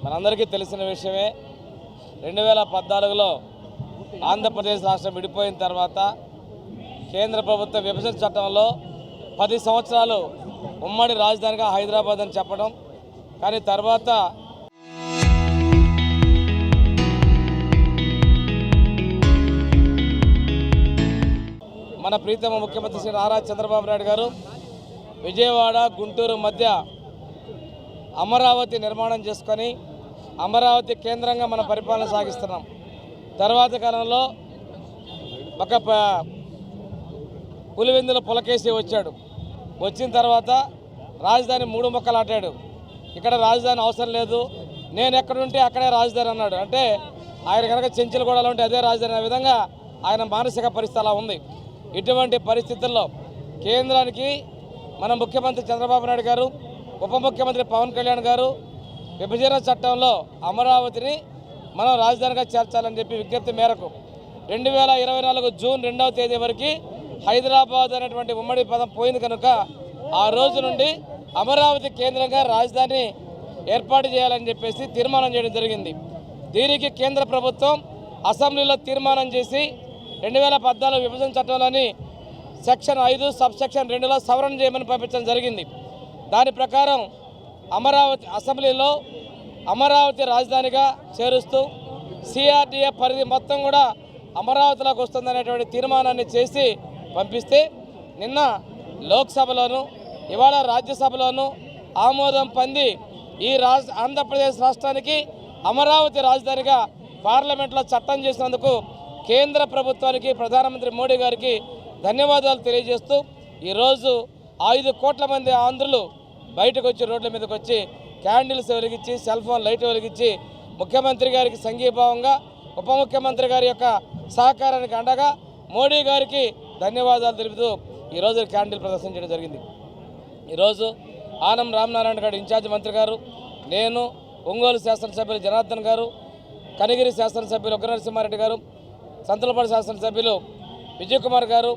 మనందరికీ తెలిసిన విషయమే 2014లో ఆంధ్రప్రదేశ్ రాష్ట్రం విడిపోయిన తర్వాత కేంద్ర ప్రభుత్వ విభజన చట్టంలో 10 సంవత్సరాలు ఉమ్మడి రాజధానిగా హైదరాబాద్ అని చెప్పడం, కానీ తర్వాత మన ప్రీతమ ముఖ్యమంత్రి శ్రీ నారా చంద్రబాబు నాయుడు గారు విజయవాడ గుంటూరు మధ్య అమరావతి నిర్మాణం చేసుకొని అమరావతి కేంద్రంగా మన పరిపాలన సాగిస్తున్నాం. తర్వాత కాలంలో ఒక పులివెందుల పులకేసి వచ్చాడు. వచ్చిన తర్వాత రాజధాని 3 ముక్కలు ఆటాడు. ఇక్కడ రాజధాని అవసరం లేదు, నేను ఎక్కడుంటే అక్కడే రాజధాని అన్నాడు. అంటే ఆయన కనుక చెంచులగూడలో ఉంటే అదే రాజధాని అనే విధంగా ఆయన మానసిక పరిస్థితి అలా ఉంది. ఇటువంటి పరిస్థితుల్లో కేంద్రానికి మన ముఖ్యమంత్రి చంద్రబాబు నాయుడు గారు, ఉప ముఖ్యమంత్రి పవన్ కళ్యాణ్ గారు విభజన చట్టంలో అమరావతిని మనం రాజధానిగా చేర్చాలని చెప్పి విజ్ఞప్తి మేరకు 2024 జూన్ 2వ తేదీ వరకు హైదరాబాద్ అనేటువంటి ఉమ్మడి పదం పోయింది కనుక ఆ రోజు నుండి అమరావతి కేంద్రంగా రాజధాని ఏర్పాటు చేయాలని చెప్పేసి తీర్మానం చేయడం జరిగింది. దీనికి కేంద్ర ప్రభుత్వం అసెంబ్లీలో తీర్మానం చేసి 2014 విభజన చట్టంలోని సెక్షన్ 5 సబ్ సెక్షన్ 2లో సవరణ చేయమని పంపించడం జరిగింది. దాని ప్రకారం అమరావతి అసెంబ్లీలో అమరావతి రాజధానిగా చేరుస్తూ సిఆర్డీఏ పరిధి మొత్తం కూడా అమరావతిలోకి వస్తుందనేటువంటి తీర్మానాన్ని చేసి పంపిస్తే నిన్న లోక్సభలోను ఇవాళ రాజ్యసభలోను ఆమోదం పొంది ఈ ఆంధ్రప్రదేశ్ రాష్ట్రానికి అమరావతి రాజధానిగా పార్లమెంట్లో చట్టం చేసినందుకు కేంద్ర ప్రభుత్వానికి ప్రధానమంత్రి మోడీ గారికి ధన్యవాదాలు తెలియజేస్తూ ఈరోజు 5 కోట్ల మంది ఆంధ్రులు బయటకు వచ్చి రోడ్ల మీదకి వచ్చి క్యాండిల్స్ వెలిగించి సెల్ ఫోన్ లైట్ వెలిగించి ముఖ్యమంత్రి గారికి సంఘీభావంగా ఉప ముఖ్యమంత్రి గారి యొక్క సహకారానికి అండగా మోడీ గారికి ధన్యవాదాలు తెలుపుతూ ఈరోజు క్యాండిల్ ప్రదర్శన చేయడం జరిగింది. ఈరోజు ఆనం రామనారాయణ గారు ఇన్ఛార్జ్ మంత్రి గారు, నేను, ఒంగోలు శాసనసభ్యులు జనార్దన్ గారు, కనిగిరి శాసనసభ్యులు ఉగ్రనరసింహారెడ్డి గారు, సంతలపాడు శాసనసభ్యులు విజయ్ కుమార్ గారు,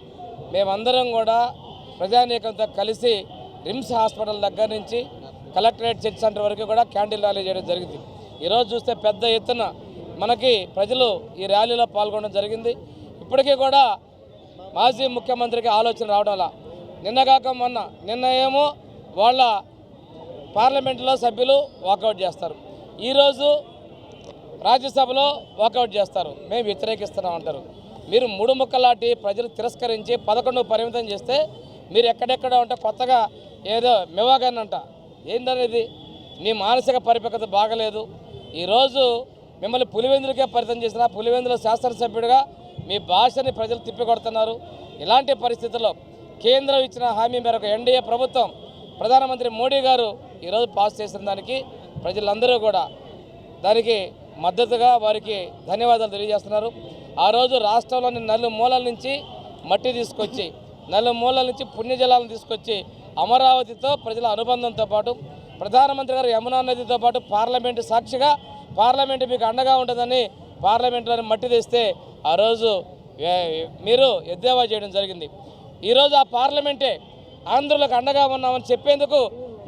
మేమందరం కూడా ప్రజానీకంతో కలిసి రిమ్స్ హాస్పిటల్ దగ్గర నుంచి కలెక్టరేట్ చర్చ్ సెంటర్ వరకు కూడా క్యాండిల్ ర్యాలీ చేయడం జరిగింది. ఈరోజు చూస్తే పెద్ద ఎత్తున మనకి ప్రజలు ఈ ర్యాలీలో పాల్గొనడం జరిగింది. ఇప్పటికీ కూడా మాజీ ముఖ్యమంత్రికి ఆలోచన రావడం వల్ల నిన్నగాక నిన్న ఏమో వాళ్ళ పార్లమెంట్లో సభ్యులు వాకౌట్ చేస్తారు, ఈరోజు రాజ్యసభలో వాకౌట్ చేస్తారు, మేము వ్యతిరేకిస్తున్నాం అంటారు. మీరు 3 ముక్కలాంటి ప్రజలు తిరస్కరించి 11 పరిమితం చేస్తే మీరు ఎక్కడెక్కడ ఉంటే కొత్తగా ఏదో మెవాగన్ ఏంటనేది నీ మానసిక పరిపక్వత బాగలేదు. ఈరోజు మిమ్మల్ని పులివెందులకే పరిమితం చేసిన పులివెందుల శాసనసభ్యుడిగా మీ భాషని ప్రజలు తిప్పికొడుతున్నారు. ఇలాంటి పరిస్థితుల్లో కేంద్రం ఇచ్చిన హామీ మేరకు ఎన్డీఏ ప్రభుత్వం ప్రధానమంత్రి మోడీ గారు ఈరోజు పాస్ చేసిన దానికి ప్రజలందరూ కూడా దానికి మద్దతుగా వారికి ధన్యవాదాలు తెలియజేస్తున్నారు. ఆ రోజు రాష్ట్రంలోని నలుమూలల నుంచి మట్టి తీసుకొచ్చి నలుమూలల నుంచి పుణ్యజలాలను తీసుకొచ్చి అమరావతితో ప్రజల అనుబంధంతో పాటు ప్రధానమంత్రి గారు యమునా నదితో పాటు పార్లమెంటు సాక్షిగా పార్లమెంటు మీకు అండగా ఉంటుందని పార్లమెంటులోని మట్టి తెస్తే ఆ రోజు మీరు ఎద్దేవా చేయడం జరిగింది. ఈరోజు ఆ పార్లమెంటే ఆంధ్రులకు అండగా ఉన్నామని చెప్పేందుకు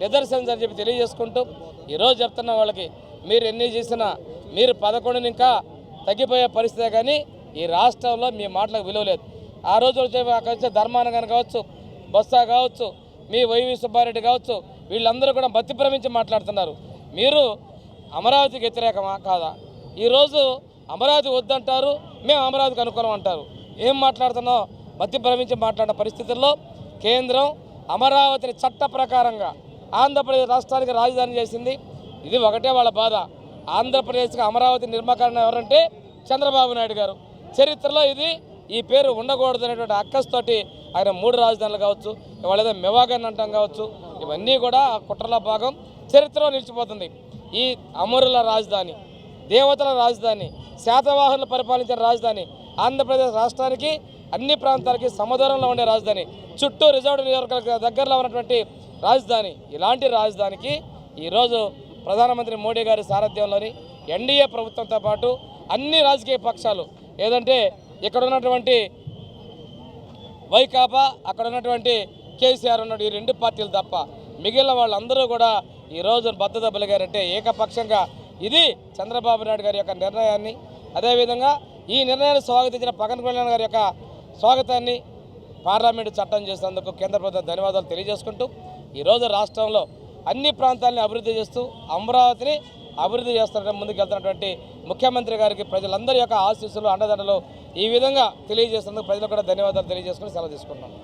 నిదర్శనం అని చెప్పి తెలియజేసుకుంటూ ఈరోజు చెప్తున్న వాళ్ళకి మీరు ఎన్ని చేసినా మీరు 11 ఇంకా తగ్గిపోయే పరిస్థితే కానీ ఈ రాష్ట్రంలో మీ మాటలకు విలువ లేదు. ఆ రోజు వచ్చే ధర్మాన కావచ్చు, బొత్స కావచ్చు, మీ వైవి సుబ్బారెడ్డి కావచ్చు, వీళ్ళందరూ కూడా మతి భ్రమించి మాట్లాడుతున్నారు. మీరు అమరావతికి వ్యతిరేకమా కాదా? ఈరోజు అమరావతి వద్దంటారు, మేము అమరావతికి అనుకూలం అంటారు. ఏం మాట్లాడుతున్నావు? మతి భ్రమించి మాట్లాడిన పరిస్థితుల్లో కేంద్రం అమరావతిని చట్ట ప్రకారంగా ఆంధ్రప్రదేశ్ రాష్ట్రానికి రాజధాని చేసింది. ఇది ఒకటే వాళ్ళ బాధ. ఆంధ్రప్రదేశ్కి అమరావతి నిర్మాకరణ ఎవరంటే చంద్రబాబు నాయుడు గారు. చరిత్రలో ఈ పేరు ఉండకూడదు అనేటువంటి అక్కస్తోటి ఆయన 3 రాజధానులు కావచ్చు, ఇవాళ ఏదో మెవాగన్ అంటాం కావచ్చు, ఇవన్నీ కూడా ఆ కుట్రల భాగం చరిత్రలో నిలిచిపోతుంది. ఈ అమరుల రాజధాని, దేవతల రాజధాని, శాతవాహనులు పరిపాలించిన రాజధాని, ఆంధ్రప్రదేశ్ రాష్ట్రానికి అన్ని ప్రాంతాలకి సమదూరంలో ఉండే రాజధాని, చుట్టూ రిజర్వ్డ్ నియోజకవర్గాల దగ్గరలో ఉన్నటువంటి రాజధాని. ఇలాంటి రాజధానికి ఈరోజు ప్రధానమంత్రి మోడీ గారి సారథ్యంలోని ఎన్డీఏ ప్రభుత్వంతో పాటు అన్ని రాజకీయ పక్షాలు ఏదంటే ఇక్కడ ఉన్నటువంటి వైకాపా, అక్కడ ఉన్నటువంటి కేసీఆర్ ఉన్నాడు, ఈ 2 పార్టీలు తప్ప మిగిలిన వాళ్ళందరూ కూడా ఈరోజు బద్దద బలిగారంటే ఏకపక్షంగా ఇది చంద్రబాబు నాయుడు గారి యొక్క నిర్ణయాన్ని, అదేవిధంగా ఈ నిర్ణయాన్ని స్వాగతించిన పవన్ కళ్యాణ్ గారి యొక్క స్వాగతాన్ని పార్లమెంటు చట్టం చేసినందుకు కేంద్ర ప్రభుత్వం ధన్యవాదాలు తెలియజేసుకుంటూ ఈరోజు రాష్ట్రంలో అన్ని ప్రాంతాలని అభివృద్ధి చేస్తూ అమరావతిని అభివృద్ధి చేస్తున్న ముందుకెళ్తున్నటువంటి ముఖ్యమంత్రి గారికి ప్రజలందరి యొక్క ఆశీస్సులు అండదండలు ఈ విధంగా తెలియజేస్తున్నందుకు ప్రజలకు కూడా ధన్యవాదాలు తెలియజేసుకుని సెలవు తీసుకుంటున్నాను.